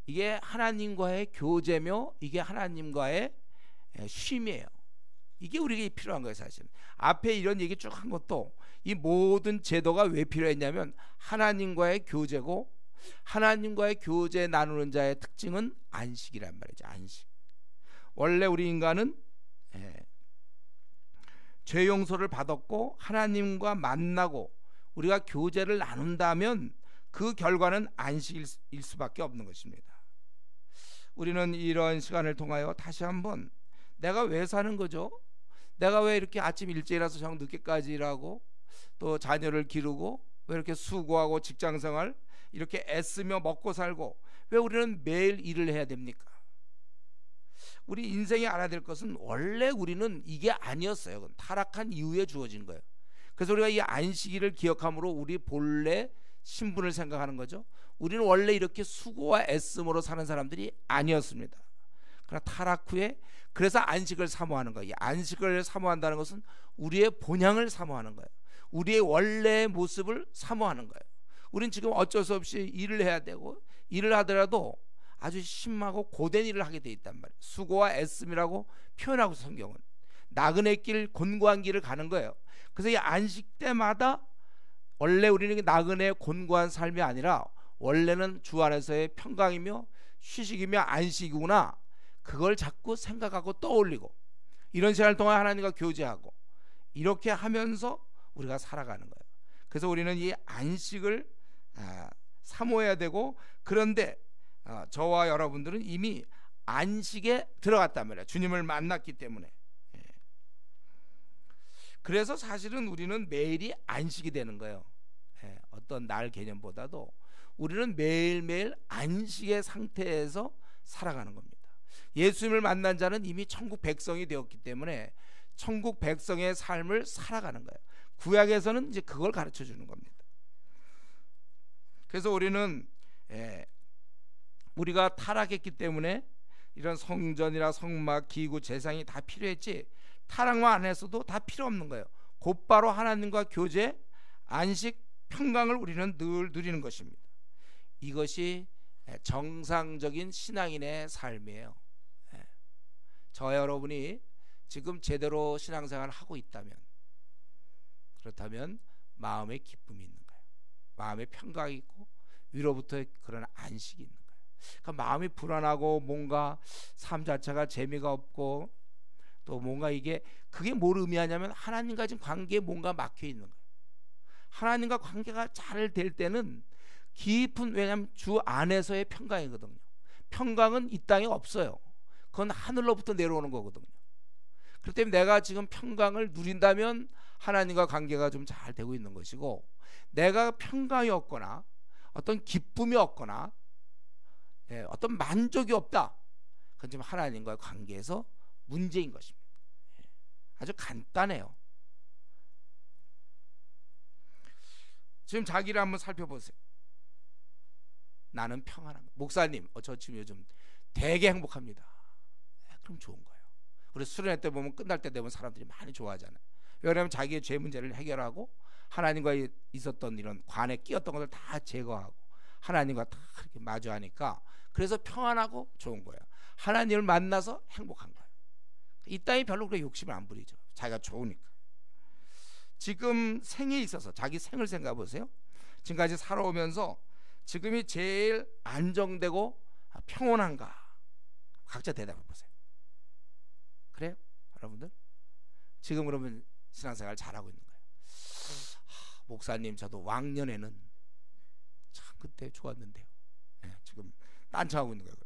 이게 하나님과의 교제며 이게 하나님과의 쉼이에요. 이게 우리에게 필요한 거예요. 사실 앞에 이런 얘기 쭉 한 것도 이 모든 제도가 왜 필요했냐면 하나님과의 교제고, 하나님과의 교제 나누는 자의 특징은 안식이란 말이죠. 안식. 원래 우리 인간은 죄 용서를 받았고 하나님과 만나고 우리가 교제를 나눈다면 그 결과는 안식일 수밖에 없는 것입니다. 우리는 이런 시간을 통하여 다시 한번 내가 왜 사는 거죠? 내가 왜 이렇게 아침 일찍 일어나서 저녁 늦게까지 일하고 또 자녀를 기르고 왜 이렇게 수고하고 직장생활 이렇게 애쓰며 먹고 살고 왜 우리는 매일 일을 해야 됩니까? 우리 인생에 알아야 될 것은 원래 우리는 이게 아니었어요. 타락한 이후에 주어진 거예요. 그래서 우리가 이 안식일을 기억함으로 우리 본래 신분을 생각하는 거죠. 우리는 원래 이렇게 수고와 애씀으로 사는 사람들이 아니었습니다. 그러나 타락 후에 그래서 안식을 사모하는 거예요. 이 안식을 사모한다는 것은 우리의 본향을 사모하는 거예요. 우리의 원래의 모습을 사모하는 거예요. 우린 지금 어쩔 수 없이 일을 해야 되고 일을 하더라도 아주 심하고 고된 일을 하게 돼 있단 말이에요. 수고와 애씀이라고 표현하고 성경은 나그네 길, 곤고한 길을 가는 거예요. 그래서 이 안식 때마다 원래 우리는 나그네 곤고한 삶이 아니라 원래는 주 안에서의 평강이며 휴식이며 안식이구나, 그걸 자꾸 생각하고 떠올리고 이런 시간을 통해 하나님과 교제하고 이렇게 하면서 우리가 살아가는 거예요. 그래서 우리는 이 안식을 사모해야 되고, 그런데 저와 여러분들은 이미 안식에 들어갔단 말이에요. 주님을 만났기 때문에. 그래서 사실은 우리는 매일이 안식이 되는 거예요. 어떤 날 개념보다도 우리는 매일매일 안식의 상태에서 살아가는 겁니다. 예수님을 만난 자는 이미 천국 백성이 되었기 때문에 천국 백성의 삶을 살아가는 거예요. 구약에서는 이제 그걸 가르쳐 주는 겁니다. 그래서 우리는 우리가 타락했기 때문에 이런 성전이나 성막, 기구, 제상이 다 필요했지 타락만 안 했어도 다 필요 없는 거예요. 곧바로 하나님과 교제, 안식, 평강을 우리는 늘 누리는 것입니다. 이것이 정상적인 신앙인의 삶이에요. 저 여러분이 지금 제대로 신앙생활을 하고 있다면, 그렇다면 마음에 기쁨이 있는 거예요. 마음에 평강이 있고 위로부터 그런 안식이 있는 거예요. 그러니까 마음이 불안하고 뭔가 삶 자체가 재미가 없고 또 뭔가 그게 뭘 의미하냐면 하나님과 지금 관계에 뭔가 막혀 있는 거예요. 하나님과 관계가 잘 될 때는 깊은, 왜냐하면 주 안에서의 평강이거든요. 평강은 이 땅에 없어요. 그건 하늘로부터 내려오는 거거든요. 그렇기 때문에 내가 지금 평강을 누린다면 하나님과 관계가 좀 잘 되고 있는 것이고, 내가 평강이 없거나 어떤 기쁨이 없거나 어떤 만족이 없다. 그건 지금 하나님과의 관계에서 문제인 것입니다. 아주 간단해요. 지금 자기를 한번 살펴보세요. 나는 평안한 거. 목사님, 저 지금 요즘 되게 행복합니다. 그럼 좋은 거예요. 우리 수련회 때 보면 끝날 때 되면 사람들이 많이 좋아하잖아요. 왜냐하면 자기의 죄 문제를 해결하고 하나님과 있었던 이런 관에 끼었던 것을 다 제거하고 하나님과 다 이렇게 마주하니까 그래서 평안하고 좋은 거예요. 하나님을 만나서 행복한 거예요. 이 땅이 별로 그렇게 욕심을 안 부리죠. 자기가 좋으니까. 지금 생에 있어서 자기 생을 생각해 보세요. 지금까지 살아오면서 지금이 제일 안정되고 평온한가? 각자 대답해 보세요. 그래요? 여러분들? 지금 그러면 신앙생활 잘하고 있는 거예요. 목사님, 저도 왕년에는 참 그때 좋았는데요. 지금 딴청하고 있는 거예요.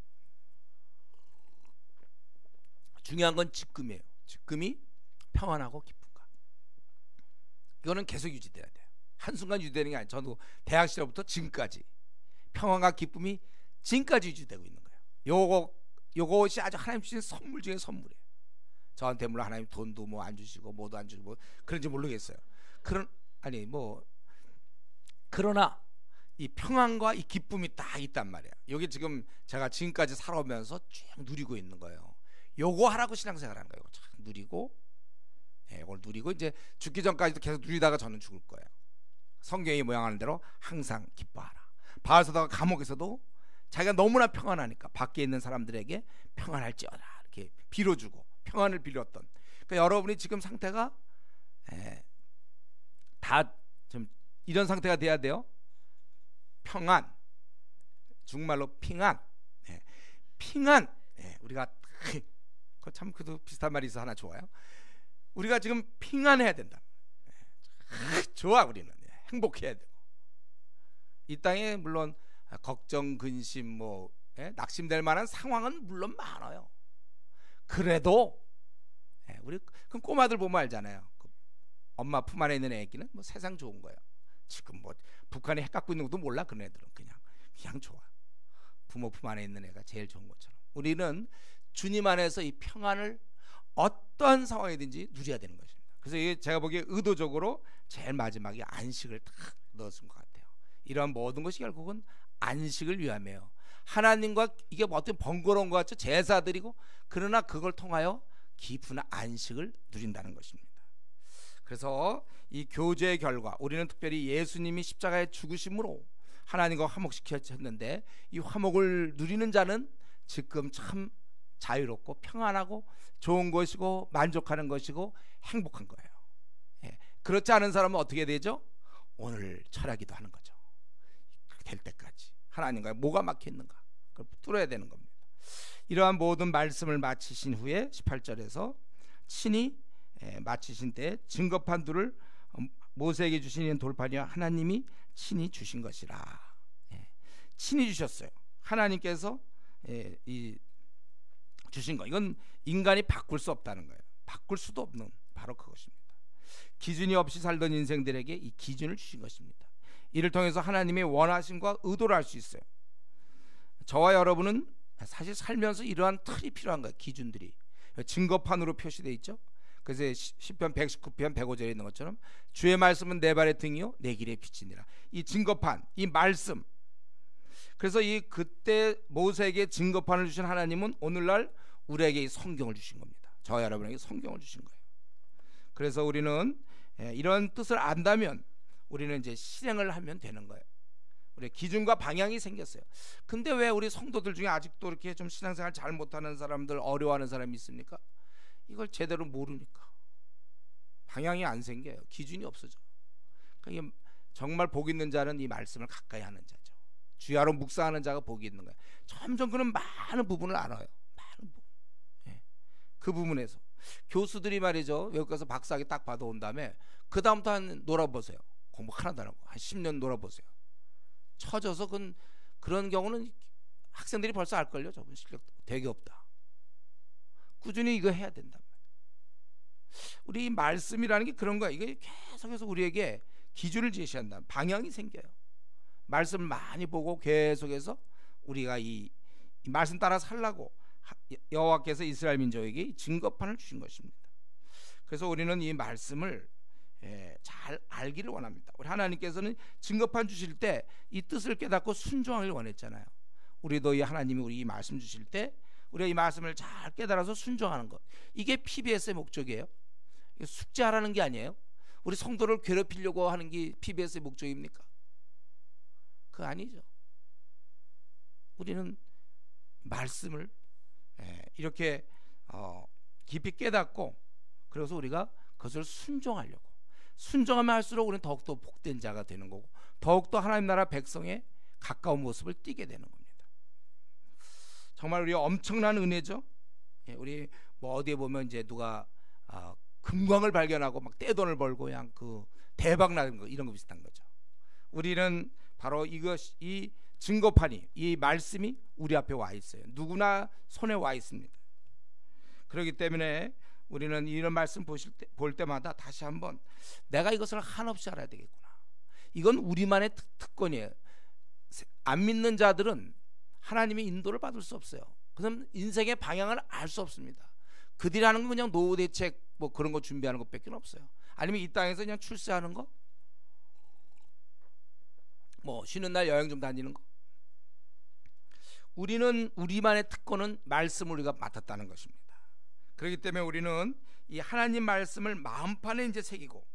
중요한 건 지금이에요. 지금이 평안하고 기쁜가? 이거는 계속 유지돼야 돼요. 한순간 유지되는 게 아니에요. 저도 대학 시절부터 지금까지 평안과 기쁨이 지금까지 유지되고 있는 거예요. 요것이 아주 하나님 주신 선물 중에 선물이에요. 저한테 물론 하나님 돈도 뭐 안 주시고 뭐도 안 주고 뭐 그런지 모르겠어요. 그러나 이 평안과 이 기쁨이 딱 있단 말이에요. 여기 지금 제가 지금까지 살아오면서 쭉 누리고 있는 거예요. 요거 하라고 신앙생활하는 거예요. 쫙 누리고, 이걸 누리고 이제 죽기 전까지도 계속 누리다가 저는 죽을 거예요. 성경이 모양하는 대로 항상 기뻐하라. 바알서다가 감옥에서도 자기가 너무나 평안하니까 밖에 있는 사람들에게 평안할지어다 이렇게 빌어주고 평안을 빌었던. 그러니까 여러분이 지금 상태가 다 좀 이런 상태가 돼야 돼요. 평안, 중국말로 핑안, 핑안. 우리가 참 그도 비슷한 말이 있어 하나 좋아요. 우리가 지금 핑안해야 된다. 좋아, 우리는 행복해야 되고. 이 땅에 물론 걱정, 근심, 뭐 낙심될 만한 상황은 물론 많아요. 그래도 우리 그 꼬마들 보면 알잖아요. 엄마 품 안에 있는 애기는 뭐 세상 좋은 거예요. 지금 뭐 북한이 핵 갖고 있는 것도 몰라. 그런 애들은 그냥 좋아. 부모 품 안에 있는 애가 제일 좋은 것처럼 우리는 주님 안에서 이 평안을 어떤 상황이든지 누려야 되는 것입니다. 그래서 이게 제가 보기에 의도적으로 제일 마지막에 안식을 딱 넣었은 것 같아요. 이러한 모든 것이 결국은 안식을 위함이에요. 하나님과 이게 뭐 어떤 번거로운 것 같죠? 제사드리고 그러나 그걸 통하여 깊은 안식을 누린다는 것입니다. 그래서 이 교제의 결과 우리는 특별히 예수님이 십자가에 죽으심으로 하나님과 화목시켰는데 이 화목을 누리는 자는 지금 참 자유롭고 평안하고 좋은 것이고 만족하는 것이고 행복한 거예요. 그렇지 않은 사람은 어떻게 되죠? 오늘 철학기도 하는 거죠. 될 때까지 하나님과 뭐가 막혀 있는가 그걸 뚫어야 되는 겁니다. 이러한 모든 말씀을 마치신 후에 18절에서 친히 마치신 때 증거판 둘을 모세에게 주신 돌판이와 하나님이 친히 주신 것이라. 친히 주셨어요. 하나님께서 이 주신 거. 이건 인간이 바꿀 수 없다는 거예요. 바꿀 수도 없는 바로 그것입니다. 기준이 없이 살던 인생들에게 이 기준을 주신 것입니다. 이를 통해서 하나님의 원하심과 의도를 알 수 있어요. 저와 여러분은 사실 살면서 이러한 틀이 필요한 거예요. 기준들이 증거판으로 표시되어 있죠. 그래서 시편 119편 105절에 있는 것처럼 주의 말씀은 내 발의 등이요 내 길의 빛이니라. 이 증거판, 이 말씀. 그래서 이 그때 모세에게 증거판을 주신 하나님은 오늘날 우리에게 이 성경을 주신 겁니다. 저와 여러분에게 성경을 주신 거예요. 그래서 우리는 이런 뜻을 안다면 우리는 이제 실행을 하면 되는 거예요. 우리 기준과 방향이 생겼어요. 근데 왜 우리 성도들 중에 아직도 이렇게 좀 신앙생활 잘 못하는 사람들, 어려워하는 사람이 있습니까? 이걸 제대로 모르니까 방향이 안 생겨요. 기준이 없어져. 그러니까 정말 복 있는 자는 이 말씀을 가까이 하는 자죠. 주야로 묵상하는 자가 복이 있는 거예요. 점점 그런 많은 부분을 알아요. 많은 부분. 그 부분에서 교수들이 말이죠. 외국 가서 박사학위 딱 받아온 다음에 그 다음부터 한 놀아보세요. 공부 하나도 안 하고 한 10년 놀아보세요. 처져서 그런 경우는 학생들이 벌써 알걸요. 저분 실력 되게 없다. 꾸준히 이거 해야 된단 말이에요. 우리 말씀이라는 게 그런 거야. 이게 계속해서 우리에게 기준을 제시한다. 방향이 생겨요. 말씀을 많이 보고 계속해서 우리가 이 말씀 따라 살라고 여호와께서 이스라엘 민족에게 증거판을 주신 것입니다. 그래서 우리는 이 말씀을 잘 알기를 원합니다. 우리 하나님께서는 증거판 주실 때 이 뜻을 깨닫고 순종하기를 원했잖아요. 우리도 이 하나님이 우리 이 말씀 주실 때 우리가 이 말씀을 잘 깨달아서 순종하는 것, 이게 PBS의 목적이에요. 숙제하라는 게 아니에요. 우리 성도를 괴롭히려고 하는 게 PBS의 목적입니까? 그거 아니죠. 우리는 말씀을 이렇게 깊이 깨닫고, 그래서 우리가 그것을 순종하려고, 순종하면 할수록 우리는 더욱더 복된 자가 되는 거고, 더욱더 하나님 나라 백성의 가까운 모습을 띠게 되는 겁니다. 정말 우리 엄청난 은혜죠. 우리 뭐 어디에 보면 이제 누가 금광을 발견하고 막 떼돈을 벌고 그냥 그 대박 나는 거, 이런 거 비슷한 거죠. 우리는 바로 이 증거판이, 이 말씀이 우리 앞에 와 있어요. 누구나 손에 와 있습니다. 그렇기 때문에 우리는 이런 말씀 볼 때마다 다시 한번 내가 이것을 한없이 알아야 되겠구나. 이건 우리만의 특권이에요. 안 믿는 자들은 하나님의 인도를 받을 수 없어요. 그럼 인생의 방향을 알 수 없습니다. 그들이 하는 건 그냥 노후 대책 뭐 그런 거 준비하는 것밖에 없어요. 아니면 이 땅에서 그냥 출세하는 거, 뭐 쉬는 날 여행 좀 다니는 거. 우리는 우리만의 특권은 말씀을 우리가 맡았다는 것입니다. 그렇기 때문에 우리는 이 하나님 말씀을 마음판에 이제 새기고,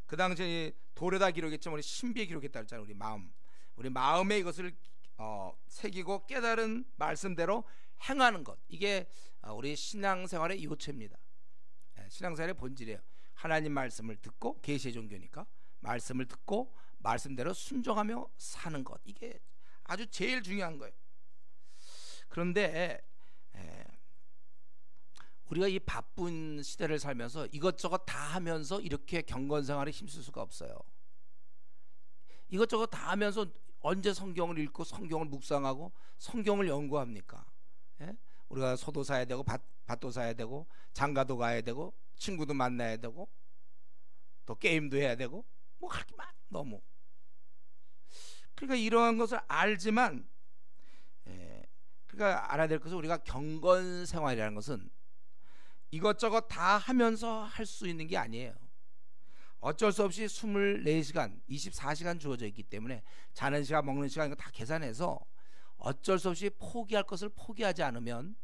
그 당시에 돌에다 기록했지만 우리 신비에 기록했다 했잖아요. 우리 마음에 이것을 새기고 깨달은 말씀대로 행하는 것, 이게 우리 신앙생활의 요체입니다. 신앙생활의 본질이에요. 하나님 말씀을 듣고, 계시의 종교니까 말씀을 듣고 말씀대로 순종하며 사는 것, 이게 아주 제일 중요한 거예요. 그런데 우리가 이 바쁜 시대를 살면서 이것저것 다 하면서 이렇게 경건생활에 힘쓸 수가 없어요. 이것저것 다 하면서 언제 성경을 읽고 성경을 묵상하고 성경을 연구합니까? 우리가 소도 사야 되고 밭도 사야 되고 장가도 가야 되고 친구도 만나야 되고 또 게임도 해야 되고 뭐 할 게 너무. 그러니까 이러한 것을 알지만, 그러니까 알아야 될 것은 우리가 경건생활이라는 것은 이것저것 다 하면서 할 수 있는 게 아니에요. 어쩔 수 없이 24시간 24시간 주어져 있기 때문에 자는 시간 먹는 시간 이거 다 계산해서 어쩔 수 없이 포기할 것을 포기하지 않으면,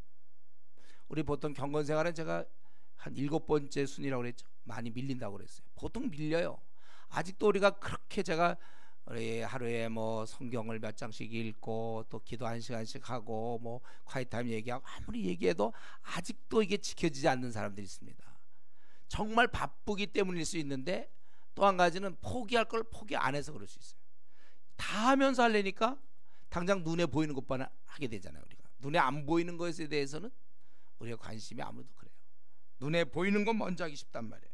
우리 보통 경건생활은 제가 한 7번째 순위라고 그랬죠. 많이 밀린다고 그랬어요. 보통 밀려요. 아직도 우리가 그렇게, 제가 하루에 뭐 성경을 몇 장씩 읽고 또 기도 1시간씩 하고 뭐 콰이타임 얘기하고 아무리 얘기해도 아직도 이게 지켜지지 않는 사람들이 있습니다. 정말 바쁘기 때문일 수 있는데, 또 한 가지는 포기할 걸 포기 안 해서 그럴 수 있어요. 다 하면서 하려니까 당장 눈에 보이는 것만 하게 되잖아요. 우리가 눈에 안 보이는 것에 대해서는 우리가 관심이 아무래도 그래요. 눈에 보이는 건 먼저 하기 쉽단 말이에요.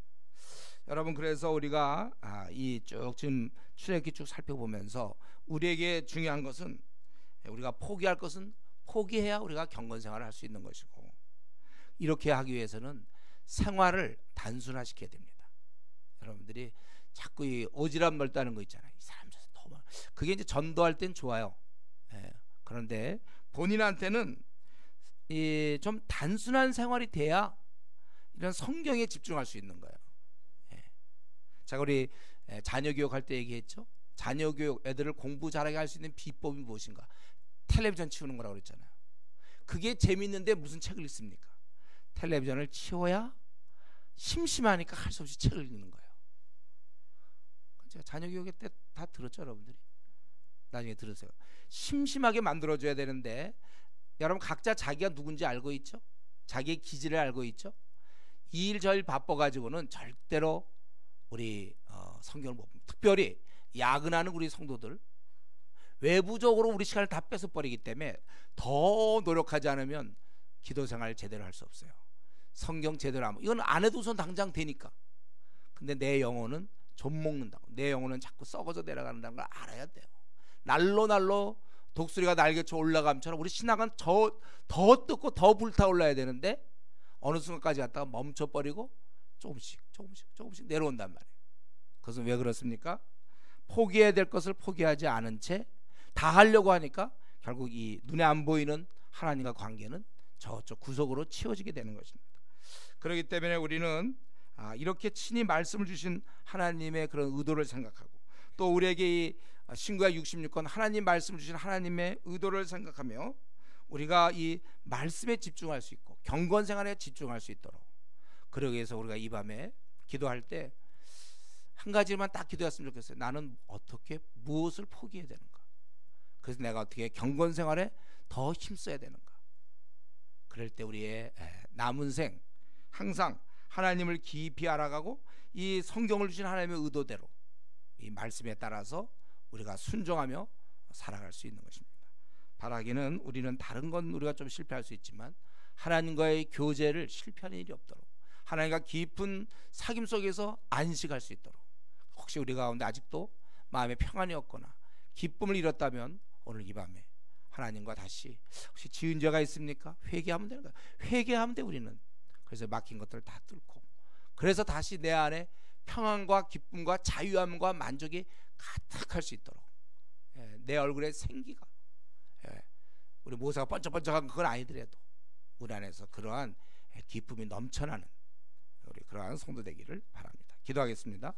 여러분, 그래서 우리가 이 쭉 지금 출애굽기 쭉 살펴보면서 우리에게 중요한 것은, 우리가 포기할 것은 포기해야 우리가 경건생활을 할 수 있는 것이고, 이렇게 하기 위해서는 생활을 단순화시켜야 됩니다. 여러분들이 자꾸 이 오지랖 넓다는 거 있잖아요. 이 사람 너무, 그게 이제 전도할 땐 좋아요. 그런데 본인한테는 이 좀 단순한 생활이 돼야 이런 성경에 집중할 수 있는 거예요. 자, 우리 자녀 교육할 때 얘기했죠. 자녀 교육, 애들을 공부 잘하게 할 수 있는 비법이 무엇인가? 텔레비전 치우는 거라고 그랬잖아요. 그게 재밌는데 무슨 책을 읽습니까? 텔레비전을 치워야 심심하니까 할 수 없이 책을 읽는 거예요. 제가 자녀 교육할 때 다 들었죠, 여러분들이? 나중에 들으세요. 심심하게 만들어줘야 되는데, 여러분 각자 자기가 누군지 알고 있죠? 자기의 기질을 알고 있죠? 이 일 저 일 바빠가지고는 절대로 우리 성경을 못 봅니다. 특별히 야근하는 우리 성도들, 외부적으로 우리 시간을 다 뺏어버리기 때문에 더 노력하지 않으면 기도생활 제대로 할 수 없어요. 성경 제대로 하면, 이건 안 해도 우선 당장 되니까. 근데 내 영혼은 좀 먹는다고, 내 영혼은 자꾸 썩어져 내려간다는 걸 알아야 돼요. 날로 독수리가 날개쳐 올라감처럼 우리 신앙은 더 뜨고 더 불타올라야 되는데, 어느 순간까지 갔다가 멈춰버리고 조금씩 내려온단 말이에요. 그것은 왜 그렇습니까? 포기해야 될 것을 포기하지 않은 채 다 하려고 하니까 결국 이 눈에 안 보이는 하나님과 관계는 저쪽 구석으로 치워지게 되는 것입니다. 그렇기 때문에 우리는 이렇게 친히 말씀을 주신 하나님의 그런 의도를 생각하고, 또 우리에게 이 신구약 66권 하나님 말씀을 주신 하나님의 의도를 생각하며 우리가 이 말씀에 집중할 수 있고 경건 생활에 집중할 수 있도록, 그러기 위해서 우리가 이 밤에 기도할 때 한 가지만 딱 기도했으면 좋겠어요. 나는 어떻게 무엇을 포기해야 되는가? 그래서 내가 어떻게 경건 생활에 더 힘써야 되는가? 그럴 때 우리의 남은 생 항상 하나님을 깊이 알아가고 이 성경을 주신 하나님의 의도대로 이 말씀에 따라서 우리가 순종하며 살아갈 수 있는 것입니다. 바라기는 우리는 다른 건 우리가 좀 실패할 수 있지만 하나님과의 교제를 실패하는 일이 없도록, 하나님과 깊은 사귐 속에서 안식할 수 있도록, 혹시 우리 가운데 아직도 마음에 평안이 없거나 기쁨을 잃었다면 오늘 이 밤에 하나님과 다시, 혹시 지은 죄가 있습니까? 회개하면 되는 거야. 회개하면 돼 우리는. 그래서 막힌 것들을 다 뚫고, 그래서 다시 내 안에 평안과 기쁨과 자유함과 만족이 가득할 수 있도록, 내 얼굴에 생기가, 우리 모사가 번쩍번쩍한 그건 아니더라도 우리 안에서 그러한 기쁨이 넘쳐나는 우리 그러한 성도 되기를 바랍니다. 기도하겠습니다.